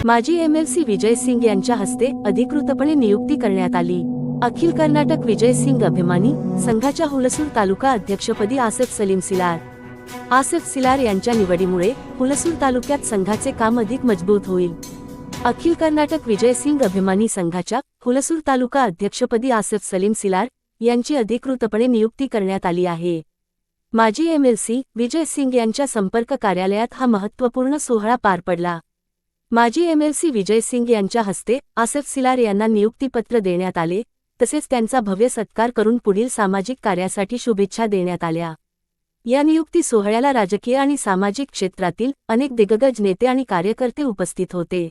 माजी एमएलसी विजय सिंग यांच्या हस्ते अधिकृतपणे नियुक्ती करण्यात आली। अखिल कर्नाटक विजय सिंग अभिमानी संघाच्या हुलसूर तालुका अध्यक्षपदी आसिफ सलीम सिलार। आसिफ सिलार यांच्या निवडीमुळे हुलसूर तालुक्यात संघाचे काम अधिक मजबूत होईल। अखिल कर्नाटक विजय सिंग अभिमानी संघाच्या हुलसूर तालुका अध्यक्षपदी आसिफ सलीम सिलार यांची अधिकृतपणे नियुक्ती करण्यात आली आहे। माजी एमएलसी विजय सिंग यांच्या संपर्क कार्यालयात हा महत्त्वपूर्ण सोहळा पार पडला। माजी एमएलसी विजय सिंग यांच्या हस्ते आसिफ सिलार यांना नियुक्तीपत्र देण्यात आले, तसेच त्यांचा भव्य सत्कार करून पुढील सामाजिक कार्यासाठी शुभेच्छा देण्यात आल्या। या नियुक्ती सोहळ्याला राजकीय आणि सामाजिक क्षेत्रातील अनेक दिग्गज नेते आणि कार्यकर्ते उपस्थित होते।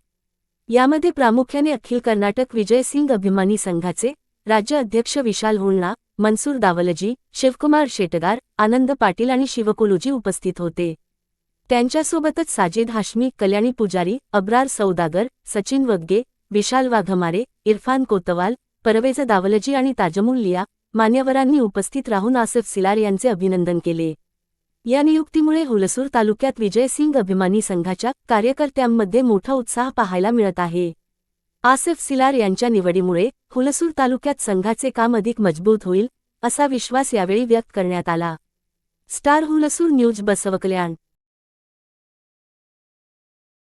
यामध्ये प्रामुख्याने अखिल कर्नाटक विजय सिंग अभिमानी संघाचे राज्य अध्यक्ष विशाल हुळ्ळा, मनसूर दावलजी, शिवकुमार शेटगार, आनंद पाटील आणि शिवकुलूजी उपस्थित होते। त्यांच्यासोबतच साजिद हाशमी, कल्याणी पुजारी, अब्रार सौदागर, सचिन वग्गे, विशाल वाघमारे, इरफान कोतवाल, परवेज दावलजी आणि ताजमुल लिया मान्यवरांनी उपस्थित राहून आसिफ सिलार यांचे अभिनंदन केले। या नियुक्तीमुळे हुलसूर तालुक्यात विजय सिंग अभिमानी संघाच्या कार्यकर्त्यांमध्ये मोठा उत्साह पाहायला मिळत आहे। आसिफ सिलार यांच्या निवडीमुळे हुलसूर तालुक्यात संघाचे काम अधिक मजबूत होईल, असा विश्वास यावेळी व्यक्त करण्यात आला। Star Hulsoor news Basavakalyan.